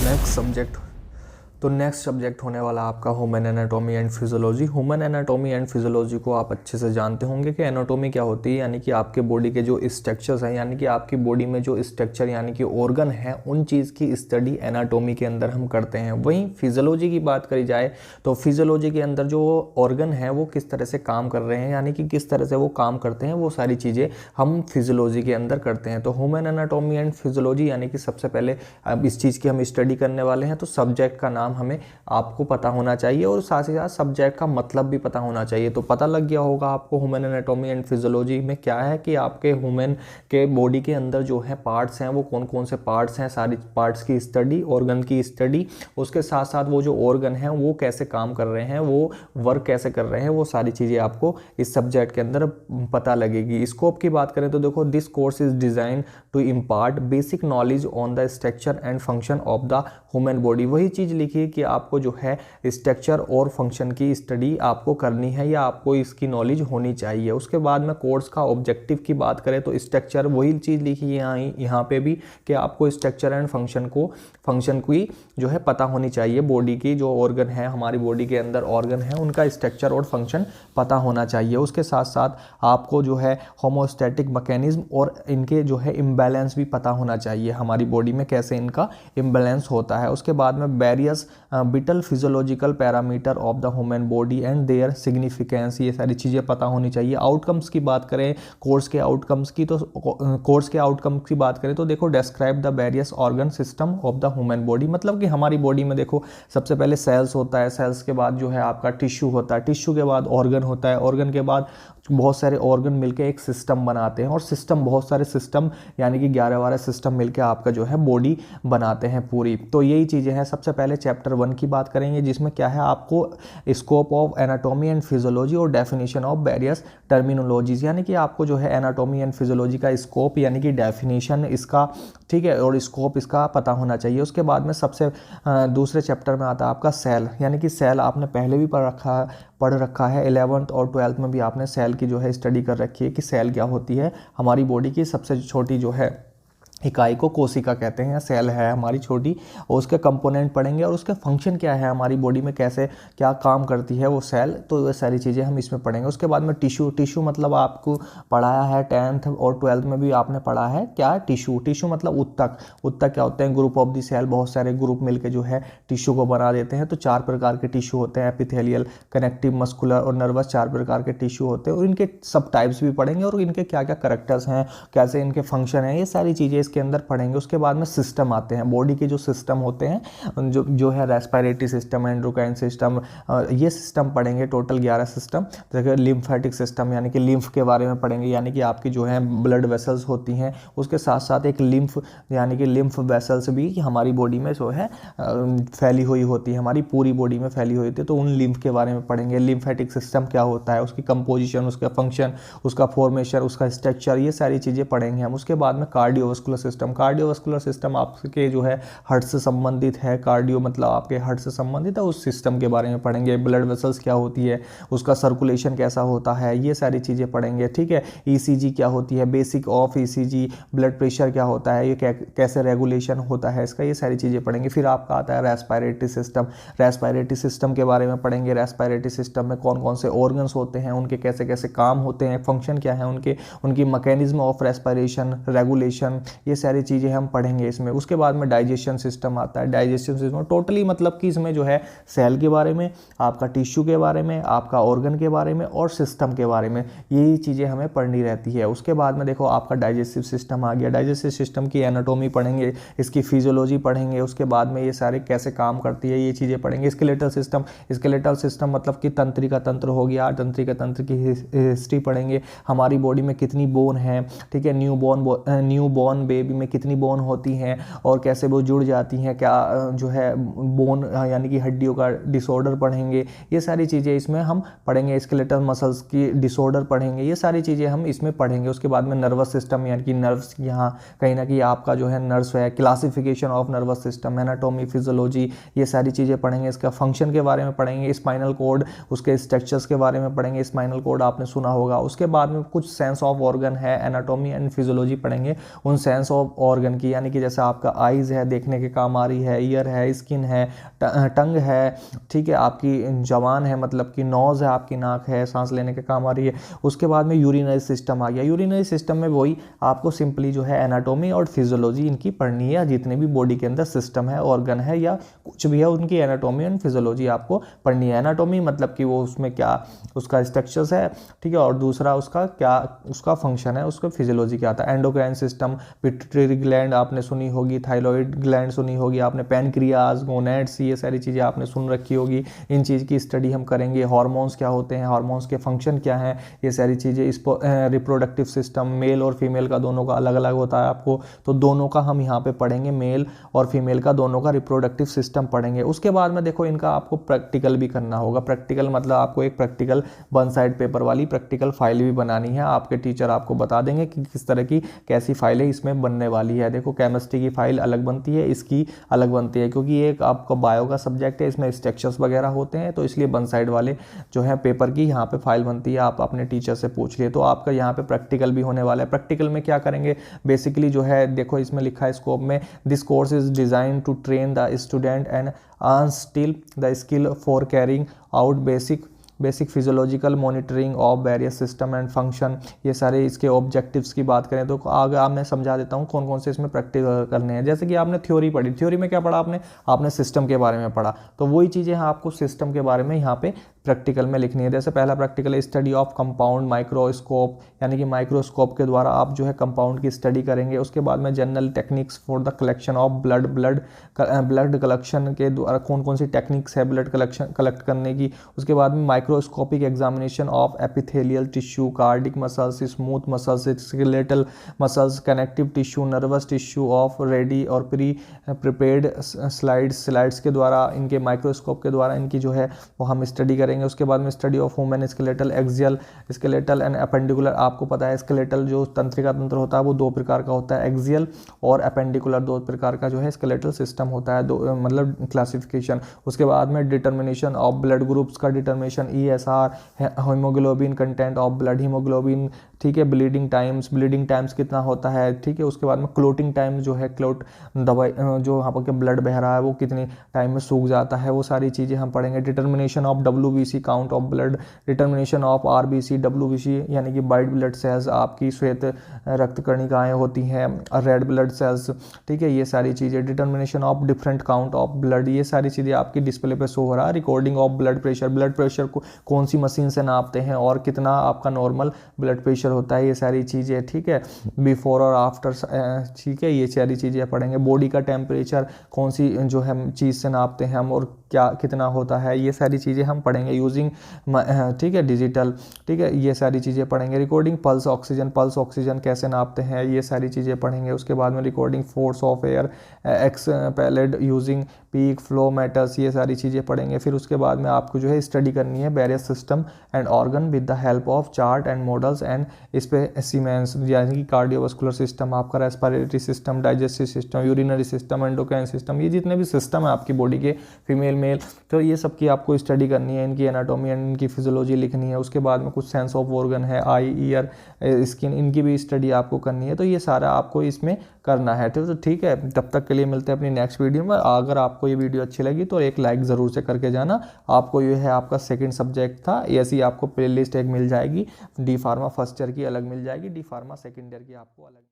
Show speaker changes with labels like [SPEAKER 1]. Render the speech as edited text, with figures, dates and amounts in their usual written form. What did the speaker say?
[SPEAKER 1] Next subject होने वाला आपका human anatomy and physiology. Human anatomy and physiology को आप अच्छे से जानते होंगे कि एनाटॉमी क्या होती है, यानी कि आपके बॉडी के जो स्ट्रक्चर्स हैं, यानी कि आपकी बॉडी में जो स्ट्रक्चर यानी कि ऑर्गन है, उन चीज़ की स्टडी एनाटॉमी के अंदर हम करते हैं। वहीं फिजियोलॉजी की बात करी जाए तो फिजियोलॉजी के अंदर जो ऑर्गन है वो किस तरह से काम कर रहे हैं, यानी कि किस तरह से वो काम करते हैं, वो सारी चीज़ें हम फिजियोलॉजी के अंदर करते हैं। तो ह्यूमन एनाटॉमी एंड फिजियोलॉजी यानी कि सबसे पहले अब इस चीज़ की हम स्टडी करने वाले हैं, तो सब्जेक्ट का नाम हमें आपको पता होना चाहिए और साथ ही साथ सब्जेक्ट का मतलब भी पता होना चाहिए। तो पता लग गया होगा आपको ह्यूमन एनाटॉमी एंड फिजियोलॉजी में क्या है कि आपके ह्यूमन के बॉडी के अंदर जो है पार्ट्स हैं वो कौन कौन से पार्ट्स हैं, सारी पार्ट्स की स्टडी, ऑर्गन की स्टडी, उसके साथ साथ वो जो ऑर्गन हैं वो कैसे काम कर रहे हैं, वो वर्क कैसे कर रहे हैं, वो सारी चीज़ें आपको इस सब्जेक्ट के अंदर पता लगेगी। स्कोप की बात करें तो देखो, this course is design to impart basic knowledge on the structure and function of the human body. वही चीज़ लिखी कि आपको जो है स्ट्रक्चर और फंक्शन की स्टडी आपको करनी है या आपको इसकी नॉलेज होनी चाहिए। उसके बाद में कोर्स का ऑब्जेक्टिव की बात करें तो स्ट्रक्चर, वही चीज़ लिखी है यहाँ पे भी कि आपको स्ट्रक्चर एंड फंक्शन की जो है पता होनी चाहिए। बॉडी की जो ऑर्गन है, हमारी बॉडी के अंदर ऑर्गन है, उनका स्ट्रक्चर और फंक्शन पता होना चाहिए। उसके साथ साथ आपको जो है होमोस्टैटिक मैकेनिज्म और इनके जो है इम्बैलेंस भी पता होना चाहिए, हमारी बॉडी में कैसे इनका इम्बैलेंस होता है। उसके बाद में various vital physiological parameter of the human body and their significance, ये सारी चीज़ें पता होनी चाहिए। आउटकम्स की बात करें, कोर्स के आउटकम्स की बात करें तो देखो, describe the various organ system of the human body, मतलब कि हमारी बॉडी में देखो सबसे पहले सेल्स होता है, सेल्स के बाद जो है आपका टिश्यू होता है, टिश्यू के बाद ऑर्गन होता है, ऑर्गन के बाद बहुत सारे ऑर्गन मिलकर एक सिस्टम बनाते हैं, और सिस्टम, बहुत सारे सिस्टम यानी कि 11-12 सिस्टम मिलकर आपका जो है बॉडी बनाते हैं पूरी। तो यही चीज़ें हैं। सबसे पहले चैप्टर 1 की बात करेंगे, जिसमें क्या है आपको scope of anatomy and physiology और डेफिनेशन ऑफ वेरियस टर्मिनोलॉजीज, यानी कि आपको जो है एनाटॉमी एंड फिजियोलॉजी का स्कोप यानी कि डेफिनेशन इसका, ठीक है, और स्कोप इसका पता होना चाहिए। उसके बाद में सबसे दूसरे चैप्टर में आता है आपका सेल, यानी कि सेल आपने पहले भी पढ़ रखा है 11th और 12th में भी आपने सेल की जो है स्टडी कर रखी है कि सेल क्या होती है। हमारी बॉडी की सबसे छोटी जो है इकाई को कोशिका कहते हैं, सेल है हमारी छोटी, और उसके कंपोनेंट पढ़ेंगे और उसके फंक्शन क्या है, हमारी बॉडी में कैसे क्या काम करती है वो सेल, तो ये सारी चीज़ें हम इसमें पढ़ेंगे। उसके बाद में टिश्यू मतलब आपको पढ़ाया है 10th और 12th में भी आपने पढ़ा है क्या, टिश्यू मतलब उत्तक क्या होते हैं, ग्रुप ऑफ द सेल, बहुत सारे ग्रुप मिलकर जो है टिश्यू को बना देते हैं। तो 4 प्रकार के टिश्यू होते हैं, एपिथेलियल, कनेक्टिव, मस्कुलर और नर्वस, 4 प्रकार के टिश्यू होते हैं, और इनके सब टाइप्स भी पढ़ेंगे और इनके क्या क्या करेक्टर्स हैं, कैसे इनके फंक्शन हैं, ये सारी चीज़ें के अंदर पढ़ेंगे। उसके बाद में सिस्टम आते हैं, बॉडी के जो सिस्टम होते हैं, जो है रेस्पिरेटरी सिस्टम, एंडोक्राइन सिस्टम, ये सिस्टम पढ़ेंगे, टोटल 11 सिस्टम। देखिए लिम्फेटिक सिस्टम यानी कि लिम्फ के बारे में पढ़ेंगे, यानी कि आपकी जो है ब्लड वेसल्स होती हैं, उसके साथ साथ एक लिम्फ यानी कि लिम्फ वेसल्स भी हमारी बॉडी में जो है फैली हुई होती है, हमारी पूरी बॉडी में फैली हुई होती है, तो उन लिम्फ के बारे में पढ़ेंगे। लिम्फेटिक सिस्टम क्या होता है, उसकी कंपोजिशन, उसका फंक्शन, उसका फॉर्मेशन, उसका स्ट्रक्चर, ये सारी चीज़ें पढ़ेंगे हम। उसके बाद में कार्डियोवास्कुलर सिस्टम आपके जो है हार्ट से संबंधित है, कार्डियो मतलब आपके हार्ट से संबंधित है, उस सिस्टम के बारे में पढ़ेंगे। ब्लड वेसल्स क्या होती है, उसका सर्कुलेशन कैसा होता है, ये सारी चीज़ें पढ़ेंगे, ठीक है। ईसीजी क्या होती है, basic of ECG, blood pressure क्या होता है, ये कैसे रेगुलेशन होता है इसका, ये सारी चीज़ें पढ़ेंगे। फिर आपका आता है रेस्पिरेटरी सिस्टम के बारे में पढ़ेंगे। रेस्पिरेटरी सिस्टम में कौन कौन से ऑर्गन्स होते हैं, उनके कैसे कैसे काम होते हैं, फंक्शन क्या है उनकी मैकेनिज्म ऑफ रेस्पिरेशन, रेगुलेशन, ये सारी चीज़ें हम पढ़ेंगे इसमें। उसके बाद में डाइजेशन सिस्टम आता है। डाइजेशन सिस्टम टोटली मतलब कि इसमें जो है सेल के बारे में, आपका टिश्यू के बारे में, आपका ऑर्गन के बारे में और सिस्टम के बारे में, यही चीज़ें हमें पढ़नी रहती है। उसके बाद में देखो आपका डाइजेस्टिव सिस्टम आ गया, डाइजेस्टिव सिस्टम की एनाटॉमी पढ़ेंगे, इसकी फिजियोलॉजी पढ़ेंगे, उसके बाद में ये सारे कैसे काम करती है ये चीज़ें पढ़ेंगे। स्केलेटल सिस्टम मतलब कि तंत्रिका तंत्र हो गया, तंत्रिका तंत्र की हिस्ट्री पढ़ेंगे, हमारी बॉडी में कितनी बोन है, ठीक है, न्यू बॉर्न बेबी में कितनी बोन होती हैं और कैसे वो जुड़ जाती हैं, क्या जो है बोन यानी कि हड्डियों का डिसऑर्डर पढ़ेंगे, ये सारी चीज़ें इसमें हम पढ़ेंगे। स्केलेटल मसल्स की डिसऑर्डर पढ़ेंगे, ये सारी चीज़ें हम इसमें पढ़ेंगे। उसके बाद में नर्वस सिस्टम यानी कि नर्व्स, यहाँ कहीं ना कहीं आपका जो है नर्व्स है, classification of nervous system, anatomy, physiology, ये सारी चीज़ें पढ़ेंगे। इसका फंक्शन के बारे में पढ़ेंगे, स्पाइनल कॉर्ड, उसके स्ट्रक्चर्स के बारे में पढ़ेंगे, स्पाइनल कॉर्ड आपने सुना होगा। उसके बाद में कुछ सेंस ऑफ ऑर्गन है, एनाटॉमी एंड फिजियोलॉजी पढ़ेंगे, उन सेंस सेंस ऑफ ऑर्गन की, यानी कि जैसे आपका आईज़ है देखने के काम आ रही है, ईयर है, स्किन है, टंग है, ठीक है, आपकी जबान है मतलब कि नोज़ है, आपकी नाक है, सांस लेने के काम आ रही है। उसके बाद में यूरिनरी सिस्टम आ गया। यूरिनरी सिस्टम में वही आपको सिंपली जो है एनाटॉमी और फिजियोलॉजी इनकी पढ़नी है। जितने भी बॉडी के अंदर सिस्टम है, ऑर्गन है या कुछ भी है, उनकी एनाटॉमी एंड फिजियोलॉजी आपको पढ़नी है। एनाटॉमी मतलब कि वो उसमें क्या उसका स्ट्रक्चर्स है, ठीक है, और दूसरा उसका क्या उसका फंक्शन है, उसका फिजियोलॉजी क्या आता है। एंडोक्राइन सिस्टम, पिट्यूटरी ग्लैंड आपने सुनी होगी, थायरॉइड ग्लैंड सुनी होगी आपने, पैनक्रियाज, गोनेड्स, ये सारी चीज़ें आपने सुन रखी होगी। इन चीज़ की स्टडी हम करेंगे। हार्मोन्स क्या होते हैं, हार्मोन्स के फंक्शन क्या हैं, ये सारी चीज़ें। इस रिप्रोडक्टिव सिस्टम मेल और फीमेल का दोनों का अलग अलग होता है आपको, तो दोनों का हम यहाँ पे पढ़ेंगे, मेल और फीमेल का दोनों का रिप्रोडक्टिव सिस्टम पढ़ेंगे। उसके बाद में देखो इनका आपको प्रैक्टिकल भी करना होगा। प्रैक्टिकल मतलब आपको एक प्रैक्टिकल 1 साइड पेपर वाली प्रैक्टिकल फाइल भी बनानी है। आपके टीचर आपको बता देंगे कि किस तरह की कैसी फाइलें इसमें बनने वाली है। देखो केमिस्ट्री की फाइल अलग बनती है, इसकी अलग बनती है, क्योंकि एक आपका बायो का सब्जेक्ट है, इसमें स्ट्रक्चर्स वगैरह होते हैं, तो इसलिए 1 साइड वाले जो है पेपर की यहाँ पे फाइल बनती है। आप अपने टीचर से पूछ लिए। तो आपका यहाँ पे प्रैक्टिकल भी होने वाला है। प्रैक्टिकल में क्या करेंगे, बेसिकली जो है देखो इसमें लिखा है स्कोप में, this course is design to train the student and instil the skill for carrying out basic physiological monitoring of various system and function. ये सारे इसके ऑब्जेक्टिव्स की बात करें तो आगे आप मैं समझा देता हूँ कौन कौन से इसमें प्रैक्टिकल करने हैं। जैसे कि आपने थ्योरी पढ़ी, थ्योरी में क्या पढ़ा आपने सिस्टम के बारे में पढ़ा, तो वही चीज़ें आपको सिस्टम के बारे में यहाँ पे प्रैक्टिकल में लिखनी है। जैसे पहला practical study of compound microscope, यानी कि माइक्रोस्कोप के द्वारा आप जो है कंपाउंड की स्टडी करेंगे। उसके बाद में general techniques for the collection of blood collection के द्वारा कौन कौन सी टेक्निक्स है ब्लड कलेक्ट करने की। उसके बाद में microscopic examination of epithelial tissue, cardiac muscles, smooth muscles, skeletal muscles, connective tissue, nervous tissue of ready और प्रिपेयर्ड स्लाइड्स के द्वारा, इनके माइक्रोस्कोप के द्वारा इनकी जो है वो हम स्टडी करेंगे। उसके बाद में study of human skeletal, axial skeletal and appendicular. आपको पता है स्केलेटल जो तंत्रिका तंत्र होता है वो 2 प्रकार का होता है, एक्सियल और अपेंडिकुलर 2 प्रकार का जो है स्केलेटल सिस्टम होता है, मतलब क्लासिफिकेशन। उसके बाद में डिटर्मिनेशन ऑफ ब्लड ग्रुप्स का determination, ESR, haemoglobin content of blood, haemoglobin, ठीक है, ब्लीडिंग टाइम्स कितना होता है, ठीक है। उसके बाद में क्लोटिंग टाइम जो है, क्लोट दवाई जो यहाँ पर ब्लड बह रहा है वो कितने टाइम में सूख जाता है, वो सारी चीज़ें हम पढ़ेंगे। Determination of WBC count of blood, determination of RBC, WBC यानी कि वाइट ब्लड सेल्स, आपकी श्वेत रक्त कणिकाएं होती हैं, रेड ब्लड सेल्स, ठीक है, ये सारी चीज़ें। Determination of different count of blood, ये सारी चीज़ें आपकी डिस्प्ले पे शो हो रहा है। रिकॉर्डिंग ऑफ ब्लड प्रेशर को कौन सी मशीन से नापते हैं और कितना आपका नॉर्मल ब्लड प्रेशर होता है, ये सारी चीज़ें, ठीक है। बिफोर और आफ्टर, ठीक है, ये सारी चीज़ें पढ़ेंगे। बॉडी का टेम्परेचर कौन सी जो है चीज़ से नापते हैं हम और क्या कितना होता है, ये सारी चीज़ें हम पढ़ेंगे। यूजिंग, ठीक है, डिजिटल, ठीक है, ये सारी चीज़ें पढ़ेंगे। रिकॉर्डिंग पल्स ऑक्सीजन कैसे नापते हैं, ये सारी चीज़ें पढ़ेंगे। उसके बाद में recording force of air expelled using peak flow meters, ये सारी चीज़ें पढ़ेंगे। फिर उसके बाद में आपको जो है स्टडी करनी है various system and organ with the help of chart and models and specimens, यानी कि कार्डियोवास्कुलर सिस्टम, आपका respiratory system, digestive system, urinary system, endocrine system, ये जितने भी सिस्टम है आपकी बॉडी के, फीमेल मेल, तो ये सब की आपको स्टडी करनी है। इनकी एनाटॉमी एंड इनकी फिजियोलॉजी लिखनी है। उसके बाद में कुछ सेंस ऑफ ऑर्गन है, आई, ईयर, स्किन, इनकी भी स्टडी आपको करनी है। तो ये सारा आपको इसमें करना है। तो ठीक है, तब तक के लिए मिलते हैं अपनी नेक्स्ट वीडियो में। अगर आपको ये वीडियो अच्छी लगी तो एक लाइक ज़रूर से करके जाना। आपको ये है आपका सेकंड सब्जेक्ट था, ऐसी आपको प्लेलिस्ट एक मिल जाएगी। डी फार्मा फर्स्ट ईयर की अलग मिल जाएगी, डी फार्मा सेकंड ईयर की आपको अलग।